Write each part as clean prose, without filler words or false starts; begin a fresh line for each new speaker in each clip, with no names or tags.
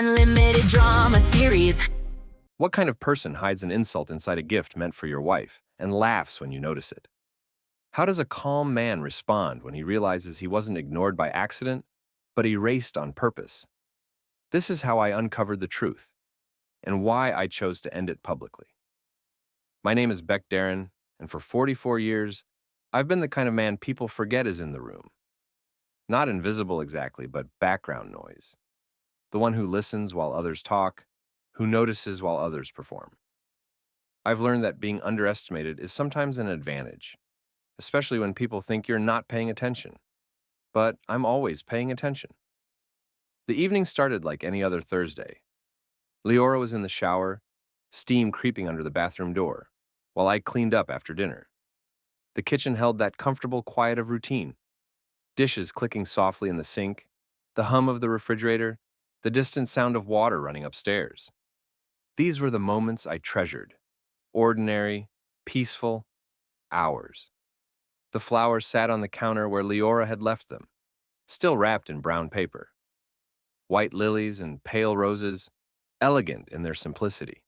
unlimited drama series.
What kind of person hides an insult inside a gift meant for your wife and laughs when you notice it? How does a calm man respond when he realizes he wasn't ignored by accident, but erased on purpose? This is how I uncovered the truth and why I chose to end it publicly. My name is Beck Darren, and for 44 years, I've been the kind of man people forget is in the room. Not invisible exactly, but background noise. The one who listens while others talk, who notices while others perform. I've learned that being underestimated is sometimes an advantage, especially when people think you're not paying attention. But I'm always paying attention. The evening started like any other Thursday. Leora was in the shower, steam creeping under the bathroom door, while I cleaned up after dinner. The kitchen held that comfortable quiet of routine. Dishes clicking softly in the sink, the hum of the refrigerator, the distant sound of water running upstairs. These were the moments I treasured. Ordinary, peaceful, hours. The flowers sat on the counter where Leora had left them, still wrapped in brown paper. White lilies and pale roses, elegant in their simplicity.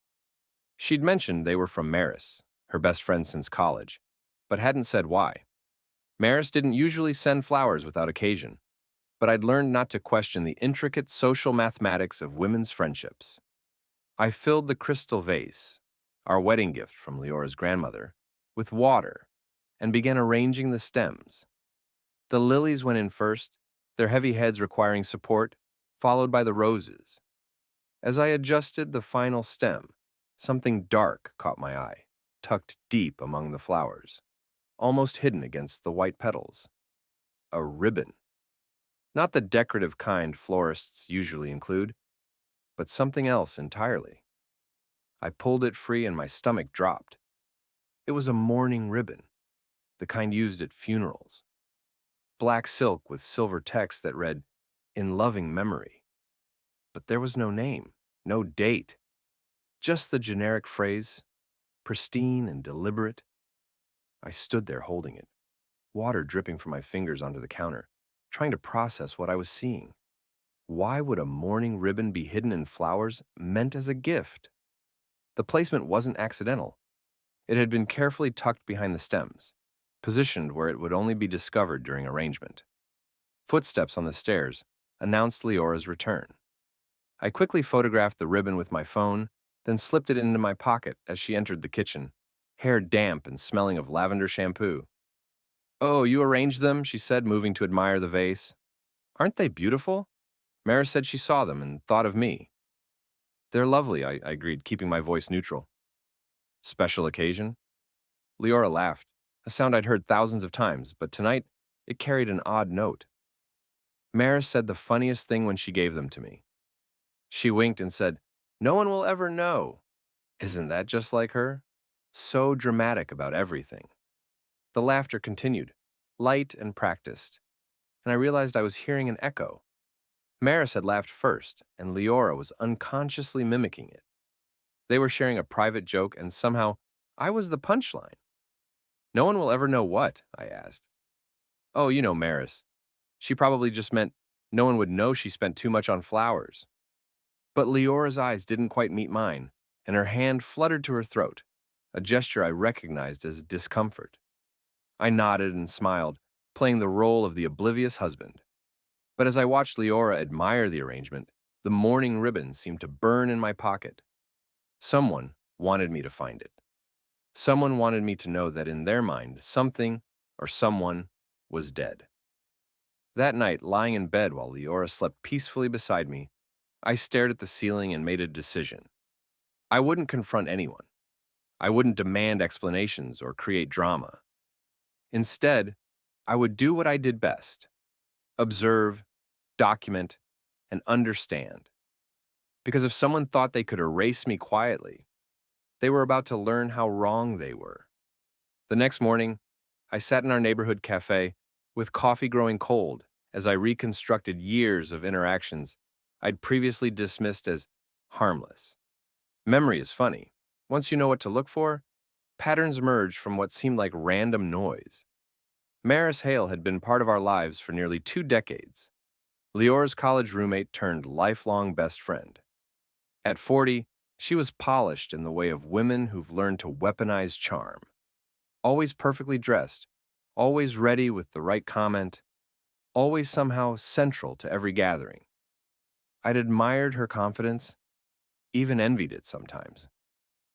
She'd mentioned they were from Maris, her best friend since college, but hadn't said why. Maris didn't usually send flowers without occasion, but I'd learned not to question the intricate social mathematics of women's friendships. I filled the crystal vase, our wedding gift from Leora's grandmother, with water and began arranging the stems. The lilies went in first, their heavy heads requiring support, followed by the roses. As I adjusted the final stem, something dark caught my eye, tucked deep among the flowers, almost hidden against the white petals. A ribbon. Not the decorative kind florists usually include, but something else entirely. I pulled it free and my stomach dropped. It was a mourning ribbon, the kind used at funerals. Black silk with silver text that read, "In loving memory." But there was no name, no date, just the generic phrase, pristine and deliberate. I stood there holding it, water dripping from my fingers onto the counter, trying to process what I was seeing. Why would a mourning ribbon be hidden in flowers meant as a gift? The placement wasn't accidental. It had been carefully tucked behind the stems, positioned where it would only be discovered during arrangement. Footsteps on the stairs announced Leora's return. I quickly photographed the ribbon with my phone, then slipped it into my pocket as she entered the kitchen, hair damp and smelling of lavender shampoo. "Oh, you arranged them?" she said, moving to admire the vase. "Aren't they beautiful?" Maris said she saw them and thought of me. "They're lovely," I agreed, keeping my voice neutral. "Special occasion?" Leora laughed, a sound I'd heard thousands of times, but tonight it carried an odd note. Maris said the funniest thing when she gave them to me. She winked and said, "No one will ever know." Isn't that just like her? So dramatic about everything. The laughter continued, light and practiced, and I realized I was hearing an echo. Maris had laughed first, and Leora was unconsciously mimicking it. They were sharing a private joke, and somehow I was the punchline. "No one will ever know what?" I asked. "Oh, you know Maris. She probably just meant no one would know she spent too much on flowers." But Leora's eyes didn't quite meet mine, and her hand fluttered to her throat, a gesture I recognized as discomfort. I nodded and smiled, playing the role of the oblivious husband. But as I watched Leora admire the arrangement, the mourning ribbon seemed to burn in my pocket. Someone wanted me to find it. Someone wanted me to know that in their mind, something or someone was dead. That night, lying in bed while Leora slept peacefully beside me, I stared at the ceiling and made a decision. I wouldn't confront anyone. I wouldn't demand explanations or create drama. Instead, I would do what I did best: observe, document, and understand. Because if someone thought they could erase me quietly, they were about to learn how wrong they were. The next morning, I sat in our neighborhood cafe, with coffee growing cold, as I reconstructed years of interactions I'd previously dismissed as harmless. Memory is funny. Once you know what to look for, patterns emerge from what seemed like random noise. Maris Hale had been part of our lives for nearly 2 decades. Leora's college roommate turned lifelong best friend. At 40, she was polished in the way of women who've learned to weaponize charm. Always perfectly dressed, always ready with the right comment, always somehow central to every gathering. I'd admired her confidence, even envied it sometimes.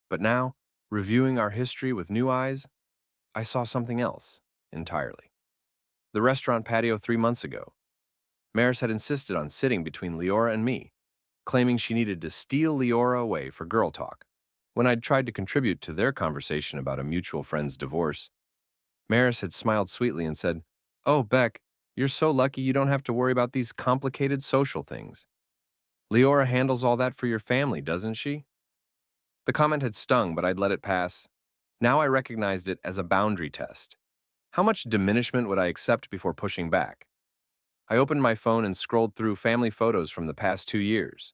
But now, reviewing our history with new eyes, I saw something else entirely. The restaurant patio 3 months ago, Maris had insisted on sitting between Leora and me, claiming she needed to steal Leora away for girl talk. When I'd tried to contribute to their conversation about a mutual friend's divorce, Maris had smiled sweetly and said, "Oh, Beck, you're so lucky you don't have to worry about these complicated social things. Leora handles all that for your family, doesn't she?" The comment had stung, but I'd let it pass. Now I recognized it as a boundary test. How much diminishment would I accept before pushing back? I opened my phone and scrolled through family photos from the past 2 years.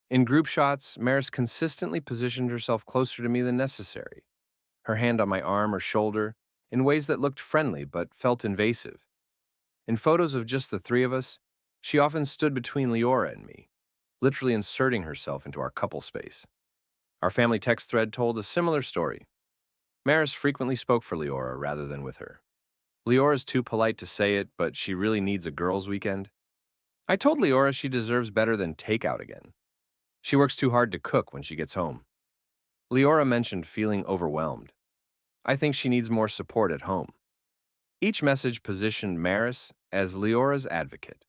In group shots, Maris consistently positioned herself closer to me than necessary, her hand on my arm or shoulder, in ways that looked friendly but felt invasive. In photos of just the three of us, she often stood between Leora and me, literally inserting herself into our couple space. Our family text thread told a similar story. Maris frequently spoke for Leora rather than with her. Leora's too polite to say it, but she really needs a girls' weekend. I told Leora she deserves better than takeout again. She works too hard to cook when she gets home. Leora mentioned feeling overwhelmed. I think she needs more support at home. Each message positioned Maris as Leora's advocate,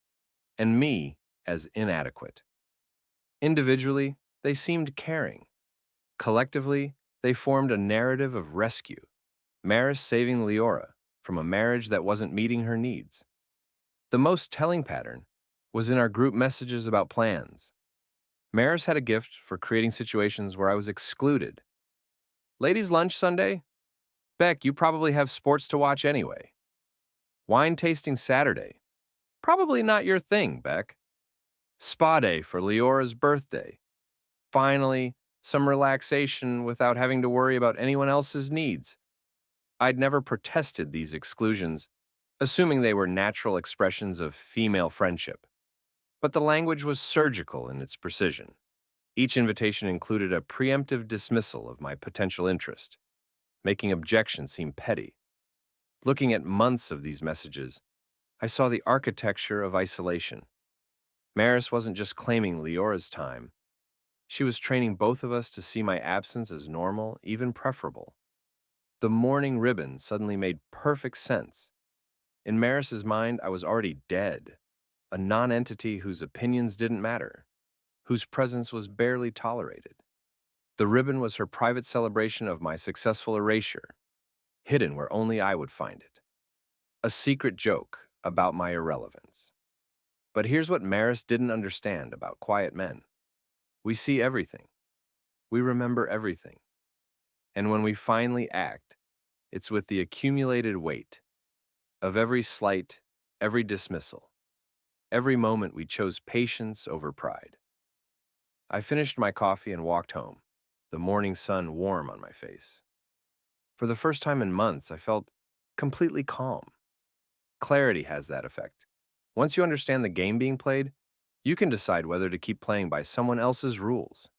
and me as inadequate. Individually, they seemed caring. Collectively, they formed a narrative of rescue, Maris saving Leora from a marriage that wasn't meeting her needs. The most telling pattern was in our group messages about plans. Maris had a gift for creating situations where I was excluded. Ladies' lunch Sunday? Beck, you probably have sports to watch anyway. Wine tasting Saturday? Probably not your thing, Beck. Spa day for Leora's birthday. Finally, some relaxation without having to worry about anyone else's needs. I'd never protested these exclusions, assuming they were natural expressions of female friendship. But the language was surgical in its precision. Each invitation included a preemptive dismissal of my potential interest, making objections seem petty. Looking at months of these messages, I saw the architecture of isolation. Maris wasn't just claiming Leora's time. She was training both of us to see my absence as normal, even preferable. The mourning ribbon suddenly made perfect sense. In Maris's mind, I was already dead, a non-entity whose opinions didn't matter, whose presence was barely tolerated. The ribbon was her private celebration of my successful erasure, hidden where only I would find it. A secret joke about my irrelevance. But here's what Maris didn't understand about quiet men. We see everything. We remember everything. And when we finally act, it's with the accumulated weight of every slight, every dismissal, every moment we chose patience over pride. I finished my coffee and walked home, the morning sun warm on my face. For the first time in months, I felt completely calm. Clarity has that effect. Once you understand the game being played, you can decide whether to keep playing by someone else's rules.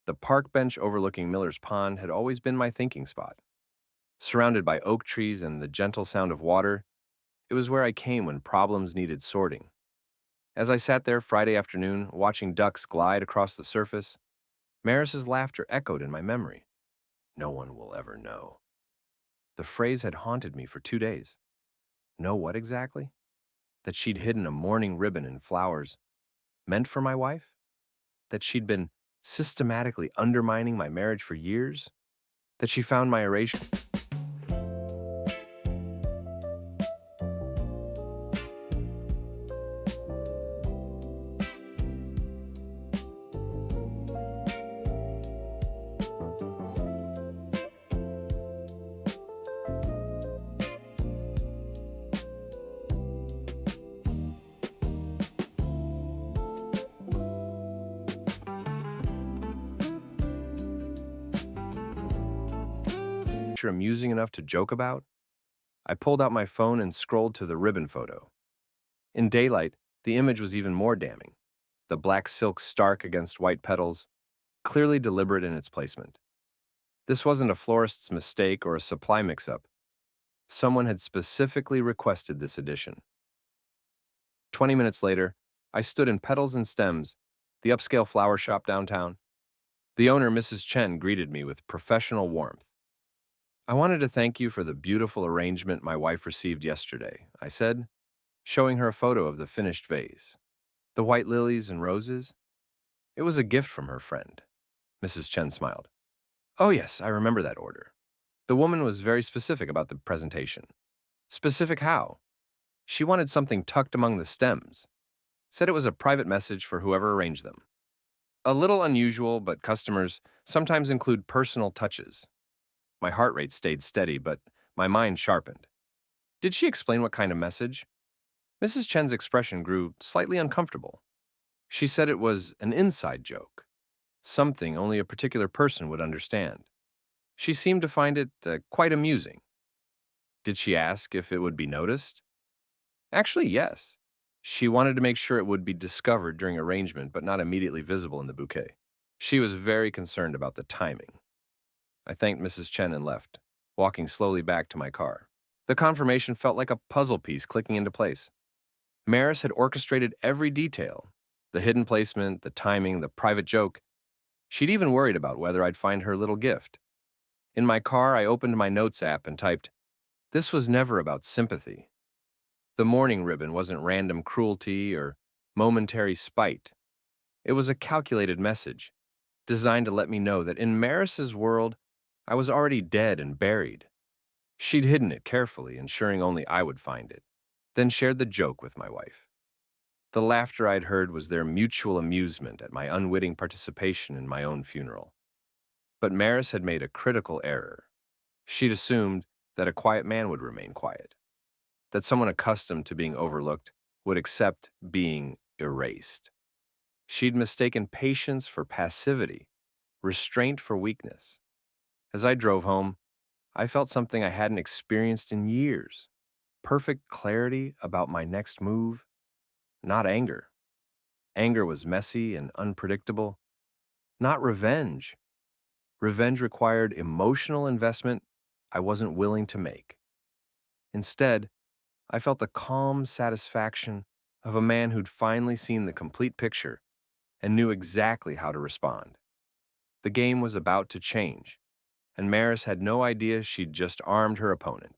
The park bench overlooking Miller's Pond had always been my thinking spot. Surrounded by oak trees and the gentle sound of water, it was where I came when problems needed sorting. As I sat there Friday afternoon, watching ducks glide across the surface, Maris's laughter echoed in my memory. No one will ever know. The phrase had haunted me for 2 days. Know what exactly? That she'd hidden a mourning ribbon in flowers meant for my wife? That she'd been systematically undermining my marriage for years? That she found my erasure amusing enough to joke about? I pulled out my phone and scrolled to the ribbon photo. In daylight, the image was even more damning. the black silk stark against white petals, clearly deliberate in its placement. This wasn't a florist's mistake or a supply mix-up. Someone had specifically requested this edition. 20 minutes later, I stood in Petals and Stems, the upscale flower shop downtown. The owner, Mrs. Chen, greeted me with professional warmth. "I wanted to thank you for the beautiful arrangement my wife received yesterday," I said, showing her a photo of the finished vase. "The white lilies and roses? It was a gift from her friend." Mrs. Chen smiled. "Oh yes, I remember that order." The woman was very specific about the presentation. Specific how? She wanted something tucked among the stems. Said it was a private message for whoever arranged them. A little unusual, but customers sometimes include personal touches. My heart rate stayed steady, but my mind sharpened. Did she explain what kind of message? Mrs. Chen's expression grew slightly uncomfortable. She said it was an inside joke, something only a particular person would understand. She seemed to find it quite amusing. Did she ask if it would be noticed? Actually, yes. She wanted to make sure it would be discovered during arrangement but not immediately visible in the bouquet. She was very concerned about the timing. I thanked Mrs. Chen and left, walking slowly back to my car. The confirmation felt like a puzzle piece clicking into place. Maris had orchestrated every detail, the hidden placement, the timing, the private joke. She'd even worried about whether I'd find her little gift. In my car, I opened my notes app and typed, "This was never about sympathy." The mourning ribbon wasn't random cruelty or momentary spite. It was a calculated message, designed to let me know that in Maris's world, I was already dead and buried. She'd hidden it carefully, ensuring only I would find it, then shared the joke with my wife. The laughter I'd heard was their mutual amusement at my unwitting participation in my own funeral. But Maris had made a critical error. She'd assumed that a quiet man would remain quiet, that someone accustomed to being overlooked would accept being erased. She'd mistaken patience for passivity, restraint for weakness. As I drove home, I felt something I hadn't experienced in years. Perfect clarity about my next move, not anger. Anger was messy and unpredictable. Not revenge. Revenge required emotional investment I wasn't willing to make. Instead, I felt the calm satisfaction of a man who'd finally seen the complete picture and knew exactly how to respond. The game was about to change, and Maris had no idea she'd just armed her opponent.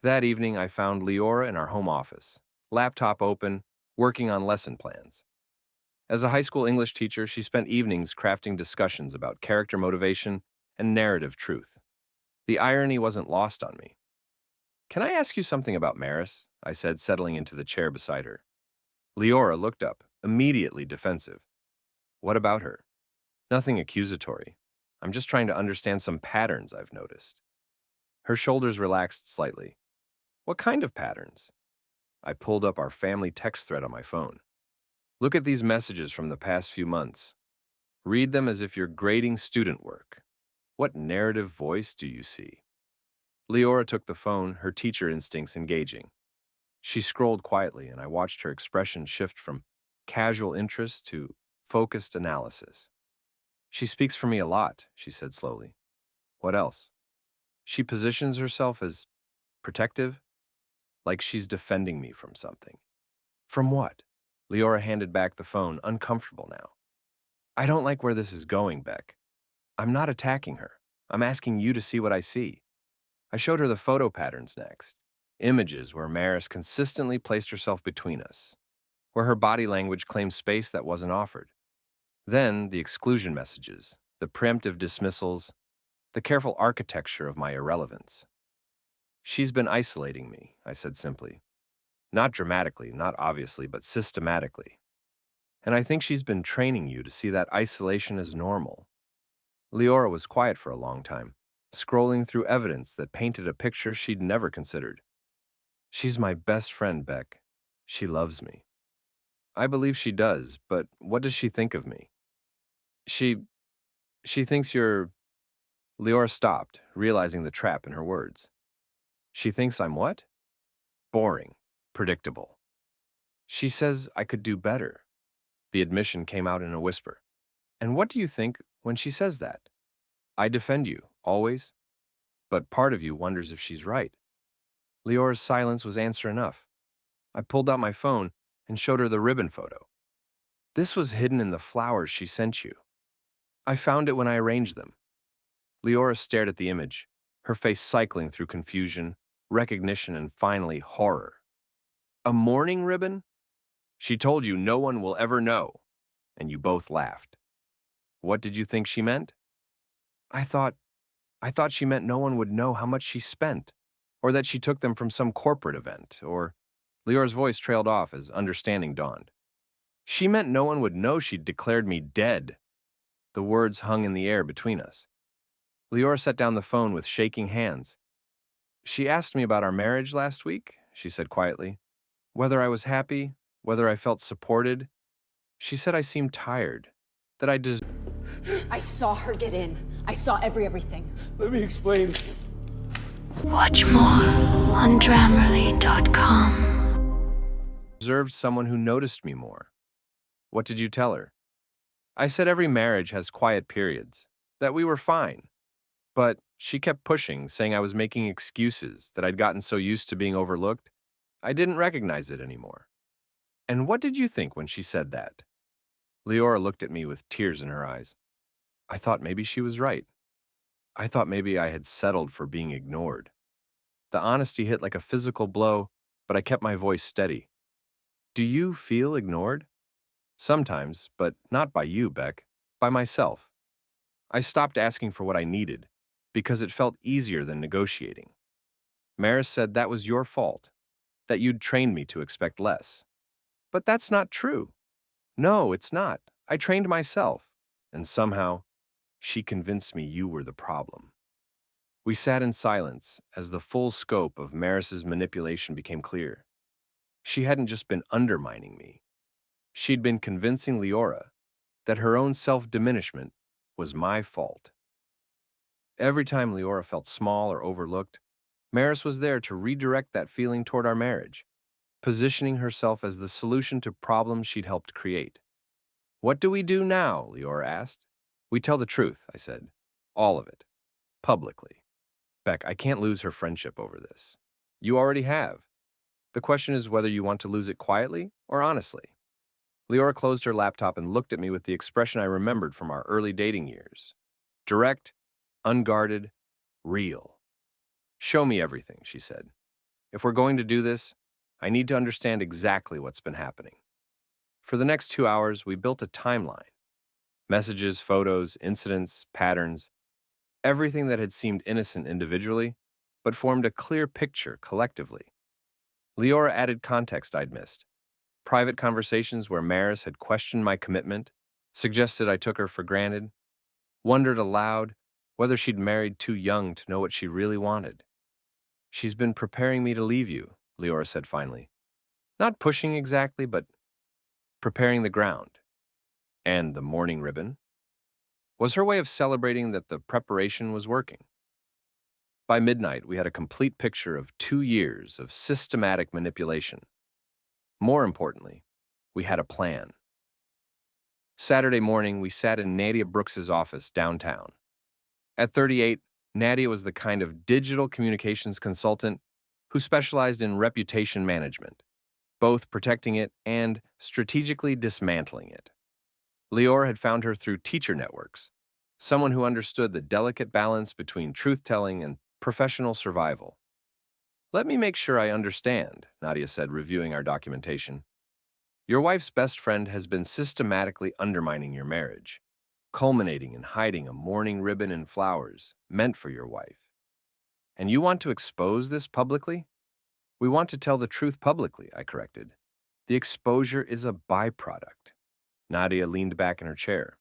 That evening, I found Leora in our home office, laptop open, working on lesson plans. As a high school English teacher, she spent evenings crafting discussions about character motivation and narrative truth. The irony wasn't lost on me. "Can I ask you something about Maris?" I said, settling into the chair beside her. Leora looked up, immediately defensive. "What about her?" "Nothing accusatory. I'm just trying to understand some patterns I've noticed." Her shoulders relaxed slightly. "What kind of patterns?" I pulled up our family text thread on my phone. "Look at these messages from the past few months. Read them as if you're grading student work. What narrative voice do you see?" Leora took the phone, her teacher instincts engaging. She scrolled quietly, and I watched her expression shift from casual interest to focused analysis. "She speaks for me a lot," she said slowly. "What else?" "She positions herself as protective, like she's defending me from something." "From what?" Leora handed back the phone, uncomfortable now. "I don't like where this is going, Beck. I'm not attacking her. I'm asking you to see what I see." I showed her the photo patterns next. Images where Maris consistently placed herself between us, where her body language claimed space that wasn't offered. Then the exclusion messages, the preemptive dismissals, the careful architecture of my irrelevance. "She's been isolating me," I said simply. "Not dramatically, not obviously, but systematically. And I think she's been training you to see that isolation as normal." Leora was quiet for a long time, scrolling through evidence that painted a picture she'd never considered. "She's my best friend, Beck. She loves me." "I believe she does, but what does she think of me?" She thinks you're..." Leora stopped, realizing the trap in her words. "She thinks I'm what?" "Boring. Predictable." "She says I could do better." The admission came out in a whisper. And what do you think when she says that? I defend you, always, but part of you wonders if she's right. Leora's silence was answer enough. I pulled out my phone and showed her the ribbon photo. This was hidden in the flowers she sent you. I found it when I arranged them. Leora stared at the image, her face cycling through confusion, recognition, and finally horror. A mourning ribbon? She told you no one will ever know, and you both laughed. What did you think she meant? I thought she meant no one would know how much she spent, or that she took them from some corporate event, or Leora's voice trailed off as understanding dawned. She meant no one would know she'd declared me dead. The words hung in the air between us. Leora set down the phone with shaking hands. She asked me about our marriage last week, she said quietly. Whether I was happy, whether I felt supported. She said I seemed tired, that I
I saw her get in. I saw everything.
Let me explain.
Watch more on Grammarly.com.
deserved someone who noticed me more. What did you tell her? I said every marriage has quiet periods, that we were fine. But she kept pushing, saying I was making excuses, that I'd gotten so used to being overlooked, I didn't recognize it anymore. And what did you think when she said that? Leora looked at me with tears in her eyes. I thought maybe she was right. I thought maybe I had settled for being ignored. The honesty hit like a physical blow, but I kept my voice steady. Do you feel ignored? Sometimes, but not by you, Beck. By myself. I stopped asking for what I needed, because it felt easier than negotiating. Maris said that was your fault, that you'd trained me to expect less. But that's not true. No, it's not. I trained myself, and somehow, she convinced me you were the problem. We sat in silence as the full scope of Maris's manipulation became clear. She hadn't just been undermining me. She'd been convincing Leora that her own self-diminishment was my fault. Every time Leora felt small or overlooked, Maris was there to redirect that feeling toward our marriage, positioning herself as the solution to problems she'd helped create. What do we do now? Leora asked. We tell the truth, I said. All of it. Publicly. Beck, I can't lose her friendship over this. You already have. The question is whether you want to lose it quietly or honestly. Leora closed her laptop and looked at me with the expression I remembered from our early dating years. Direct, unguarded, real. Show me everything, she said. If we're going to do this, I need to understand exactly what's been happening. For the next 2 hours, we built a timeline. Messages, photos, incidents, patterns, everything that had seemed innocent individually, but formed a clear picture collectively. Leora added context I'd missed. Private conversations where Maris had questioned my commitment, suggested I took her for granted, wondered aloud whether she'd married too young to know what she really wanted. She's been preparing me to leave you, Leora said finally. Not pushing exactly, but preparing the ground. And the mourning ribbon was her way of celebrating that the preparation was working. By midnight, we had a complete picture of 2 years of systematic manipulation. More importantly, we had a plan. Saturday morning, we sat in Nadia Brooks's office downtown. At 38, Nadia was the kind of digital communications consultant who specialized in reputation management, both protecting it and strategically dismantling it. Leora had found her through teacher networks, someone who understood the delicate balance between truth-telling and professional survival. Let me make sure I understand, Nadia said, reviewing our documentation. Your wife's best friend has been systematically undermining your marriage, culminating in hiding a mourning ribbon and flowers meant for your wife. And you want to expose this publicly? We want to tell the truth publicly, I corrected. The exposure is a byproduct. Nadia leaned back in her chair.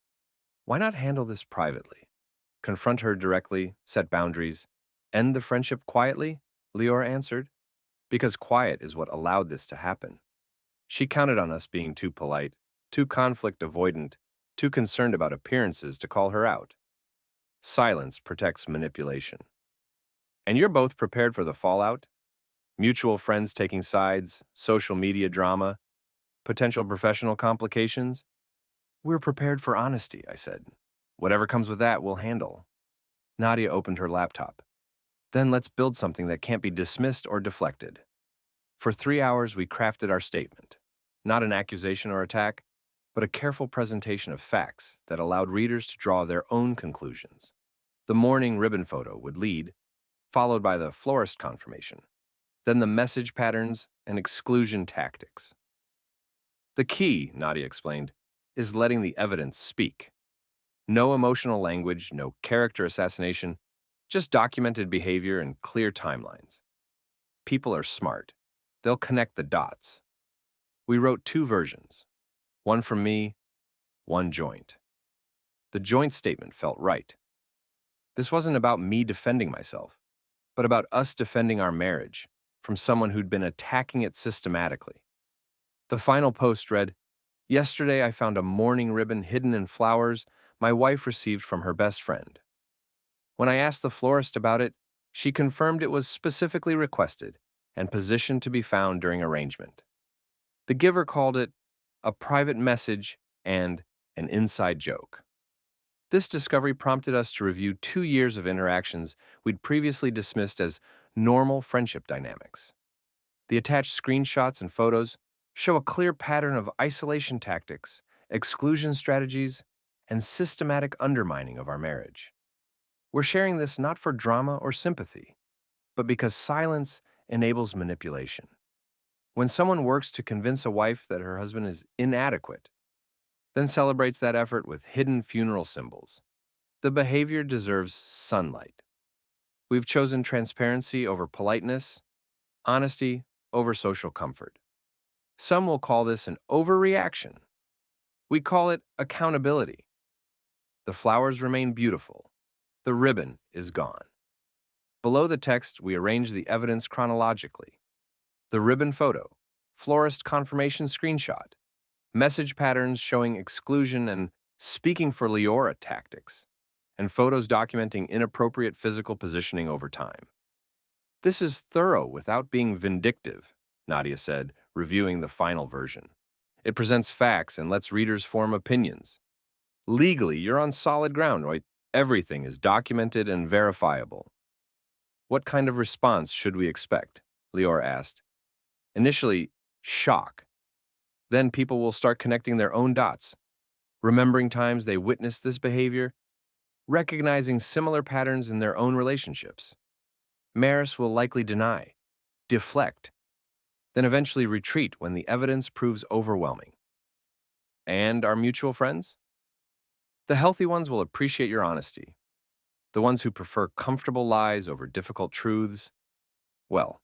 Why not handle this privately? Confront her directly, set boundaries, end the friendship quietly? Leora answered. Because quiet is what allowed this to happen. She counted on us being too polite, too conflict avoidant, too concerned about appearances to call her out. Silence protects manipulation. And you're both prepared for the fallout? Mutual friends taking sides, social media drama, potential professional complications? We're prepared for honesty, I said. Whatever comes with that, we'll handle. Nadia opened her laptop. Then let's build something that can't be dismissed or deflected. For 3 hours, we crafted our statement. Not an accusation or attack, but a careful presentation of facts that allowed readers to draw their own conclusions. The mourning ribbon photo would lead, followed by the florist confirmation, then the message patterns and exclusion tactics. The key, Nadia explained, is letting the evidence speak. No emotional language, no character assassination, just documented behavior and clear timelines. People are smart. They'll connect the dots. We wrote 2 versions, one from me, one joint. The joint statement felt right. This wasn't about me defending myself, but about us defending our marriage from someone who'd been attacking it systematically. The final post read, "Yesterday I found a mourning ribbon hidden in flowers my wife received from her best friend. When I asked the florist about it, she confirmed it was specifically requested and positioned to be found during arrangement. The giver called it a private message and an inside joke." This discovery prompted us to review 2 years of interactions we'd previously dismissed as normal friendship dynamics. The attached screenshots and photos show a clear pattern of isolation tactics, exclusion strategies, and systematic undermining of our marriage. We're sharing this not for drama or sympathy, but because silence enables manipulation. When someone works to convince a wife that her husband is inadequate, then celebrates that effort with hidden funeral symbols, the behavior deserves sunlight. We've chosen transparency over politeness, honesty over social comfort. Some will call this an overreaction. We call it accountability. The flowers remain beautiful. The ribbon is gone. Below the text, we arrange the evidence chronologically. The ribbon photo, florist confirmation screenshot, message patterns showing exclusion and speaking for Leora tactics, and photos documenting inappropriate physical positioning over time. This is thorough without being vindictive, Nadia said, reviewing the final version. It presents facts and lets readers form opinions. Legally, you're on solid ground, right? Everything is documented and verifiable. What kind of response should we expect? Leora asked. Initially, shock. Then people will start connecting their own dots, remembering times they witnessed this behavior, recognizing similar patterns in their own relationships. Maris will likely deny, deflect, then eventually retreat when the evidence proves overwhelming. And our mutual friends? The healthy ones will appreciate your honesty. The ones who prefer comfortable lies over difficult truths, well,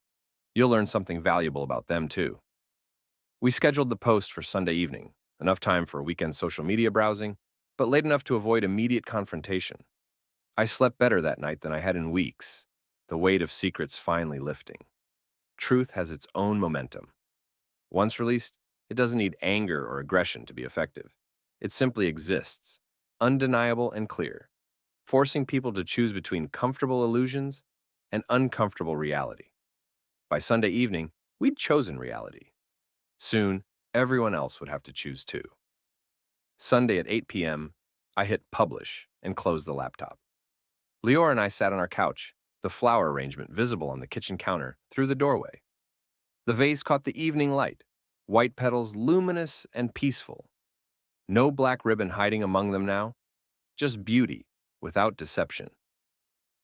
you'll learn something valuable about them too. We scheduled the post for Sunday evening, enough time for weekend social media browsing, but late enough to avoid immediate confrontation. I slept better that night than I had in weeks, the weight of secrets finally lifting. Truth has its own momentum. Once released, it doesn't need anger or aggression to be effective. It simply exists, undeniable and clear, forcing people to choose between comfortable illusions and uncomfortable reality. By Sunday evening, we'd chosen reality. Soon, everyone else would have to choose too. Sunday at 8 p.m., I hit publish and closed the laptop. Leora and I sat on our couch, the flower arrangement visible on the kitchen counter through the doorway. The vase caught the evening light, white petals luminous and peaceful. No black ribbon hiding among them now, just beauty without deception.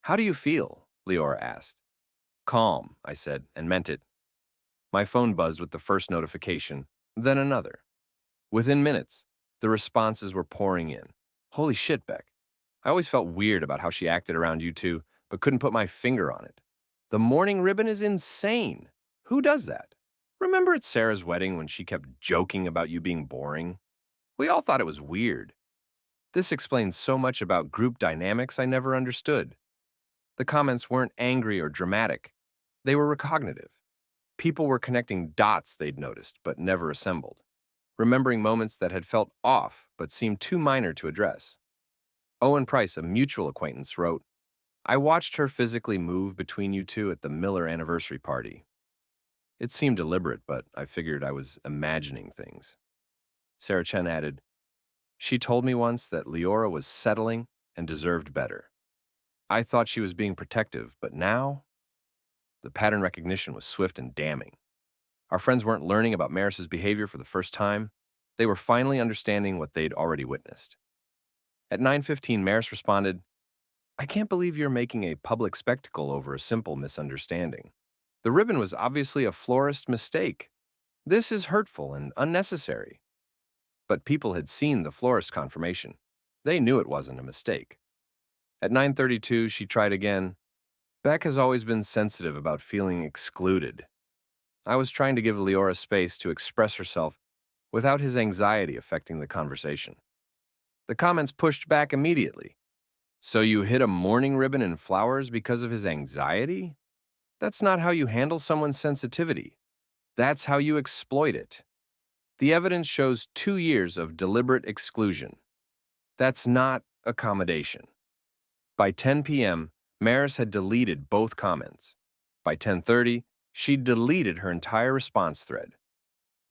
"How do you feel?" Leora asked. "Calm," I said, and meant it. My phone buzzed with the first notification, then another. Within minutes, the responses were pouring in. "Holy shit, Beck. I always felt weird about how she acted around you two, but couldn't put my finger on it. The mourning ribbon is insane. Who does that? Remember at Sarah's wedding when she kept joking about you being boring? We all thought it was weird. This explains so much about group dynamics I never understood." The comments weren't angry or dramatic. They were recognitive. People were connecting dots they'd noticed but never assembled, remembering moments that had felt off but seemed too minor to address. Owen Price, a mutual acquaintance, wrote, "I watched her physically move between you two at the Miller anniversary party. It seemed deliberate, but I figured I was imagining things." Sarah Chen added, She told me once that Leora was settling and deserved better. I thought she was being protective, but now the pattern recognition was swift and damning. Our friends weren't learning about Maris's behavior for the first time. They were finally understanding what they'd already witnessed. At 9:15, Maris responded, "I can't believe you're making a public spectacle over a simple misunderstanding. The ribbon was obviously a florist mistake. This is hurtful and unnecessary." But people had seen the florist confirmation. They knew it wasn't a mistake. At 9:32, she tried again. Beck has always been sensitive about feeling excluded. I was trying to give Leora space to express herself without his anxiety affecting the conversation. The comments pushed back immediately. "So you hid a mourning ribbon and flowers because of his anxiety? That's not how you handle someone's sensitivity. That's how you exploit it. The evidence shows 2 years of deliberate exclusion. That's not accommodation." By 10 p.m., Maris had deleted both comments. By 10:30, she'd deleted her entire response thread.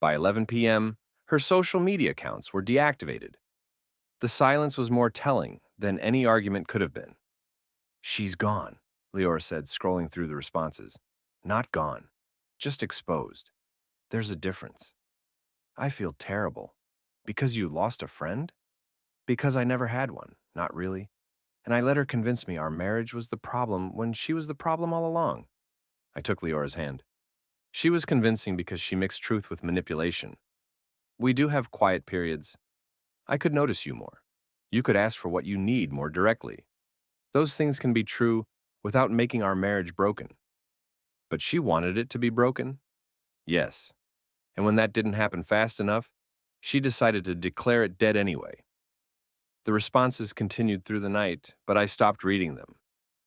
By 11 p.m., her social media accounts were deactivated. The silence was more telling than any argument could have been. "She's gone," Leora said, scrolling through the responses. "Not gone, just exposed. There's a difference. I feel terrible. Because you lost a friend? Because I never had one, not really. And I let her convince me our marriage was the problem when she was the problem all along." I took Leora's hand. She was convincing because she mixed truth with manipulation. "We do have quiet periods. I could notice you more. You could ask for what you need more directly. Those things can be true without making our marriage broken." But she wanted it to be broken? Yes. And when that didn't happen fast enough, she decided to declare it dead anyway. The responses continued through the night, but I stopped reading them.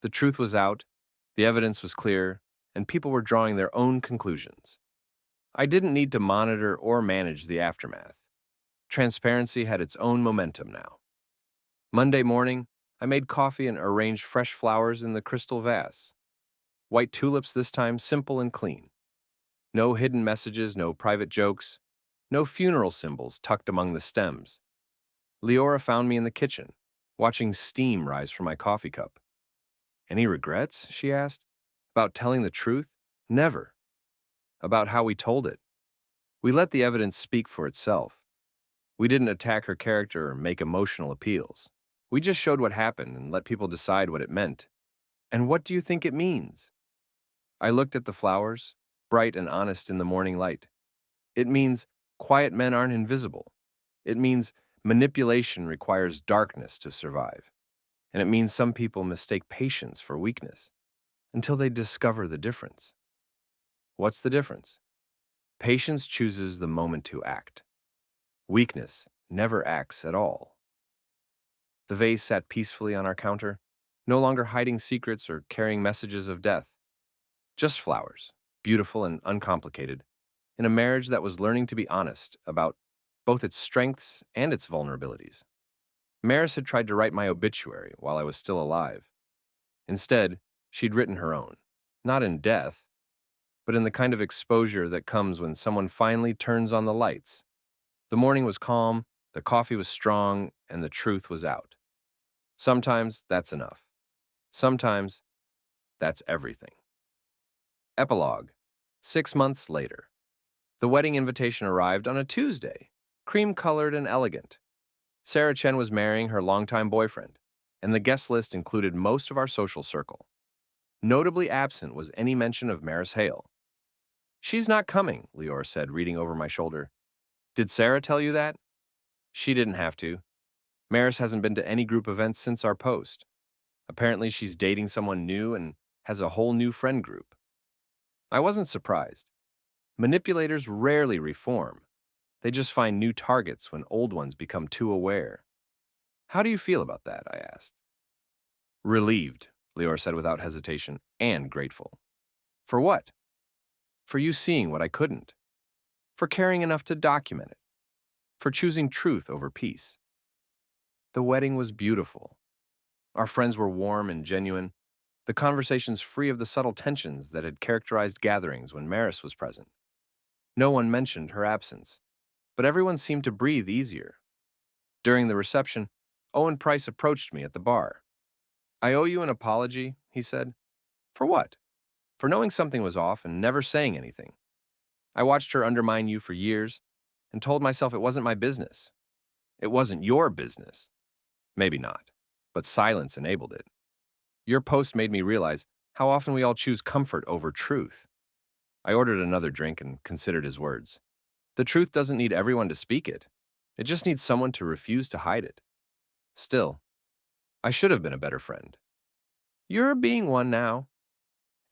The truth was out, the evidence was clear, and people were drawing their own conclusions. I didn't need to monitor or manage the aftermath. Transparency had its own momentum now. Monday morning, I made coffee and arranged fresh flowers in the crystal vase. White tulips this time, simple and clean. No hidden messages, no private jokes, no funeral symbols tucked among the stems. Leora found me in the kitchen, watching steam rise from my coffee cup. "Any regrets?" she asked. "About telling the truth?" "Never." "About how we told it?" "We let the evidence speak for itself. We didn't attack her character or make emotional appeals. We just showed what happened and let people decide what it meant." "And what do you think it means?" I looked at the flowers, bright and honest in the morning light. "It means quiet men aren't invisible. It means manipulation requires darkness to survive. And it means some people mistake patience for weakness until they discover the difference." "What's the difference?" "Patience chooses the moment to act. Weakness never acts at all." The vase sat peacefully on our counter, no longer hiding secrets or carrying messages of death. Just flowers, beautiful and uncomplicated, in a marriage that was learning to be honest about both its strengths and its vulnerabilities. Maris had tried to write my obituary while I was still alive. Instead, she'd written her own, not in death, but in the kind of exposure that comes when someone finally turns on the lights. The morning was calm, the coffee was strong, and the truth was out. Sometimes that's enough. Sometimes that's everything. Epilogue. 6 months later. The wedding invitation arrived on a Tuesday, cream-colored and elegant. Sarah Chen was marrying her longtime boyfriend, and the guest list included most of our social circle. Notably absent was any mention of Maris Hale. "She's not coming," Leora said, reading over my shoulder. "Did Sarah tell you that?" "She didn't have to. Maris hasn't been to any group events since our post. Apparently she's dating someone new and has a whole new friend group." I wasn't surprised. Manipulators rarely reform. They just find new targets when old ones become too aware. "How do you feel about that?" I asked. "Relieved," Leora said without hesitation, "and grateful." "For what?" "For you seeing what I couldn't. For caring enough to document it. For choosing truth over peace." The wedding was beautiful. Our friends were warm and genuine, the conversations free of the subtle tensions that had characterized gatherings when Maris was present. No one mentioned her absence, but everyone seemed to breathe easier. During the reception, Owen Price approached me at the bar. "I owe you an apology," he said. "For what?" "For knowing something was off and never saying anything. I watched her undermine you for years and told myself it wasn't my business. It wasn't your business. Maybe not, but silence enabled it. Your post made me realize how often we all choose comfort over truth." I ordered another drink and considered his words. The truth doesn't need everyone to speak it. It just needs someone to refuse to hide it. Still, I should have been a better friend. You're being one now.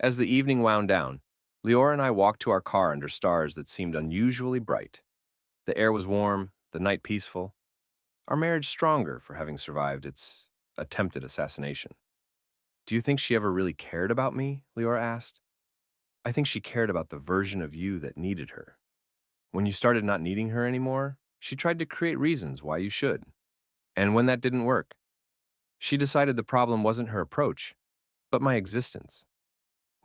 As the evening wound down, Leora and I walked to our car under stars that seemed unusually bright. The air was warm, the night peaceful, our marriage stronger for having survived its attempted assassination. "Do you think she ever really cared about me?" Leora asked. "I think she cared about the version of you that needed her. When you started not needing her anymore, she tried to create reasons why you should. And when that didn't work, she decided the problem wasn't her approach, but my existence."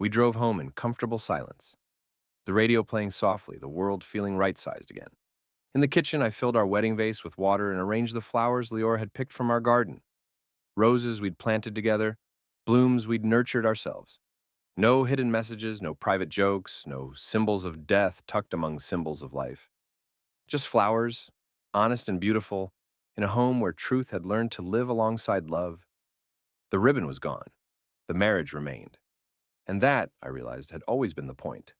We drove home in comfortable silence, the radio playing softly, the world feeling right-sized again. In the kitchen, I filled our wedding vase with water and arranged the flowers Leora had picked from our garden. Roses we'd planted together, blooms we'd nurtured ourselves. No hidden messages, no private jokes, no symbols of death tucked among symbols of life. Just flowers, honest and beautiful, in a home where truth had learned to live alongside love. The ribbon was gone. The marriage remained. And that, I realized, had always been the point.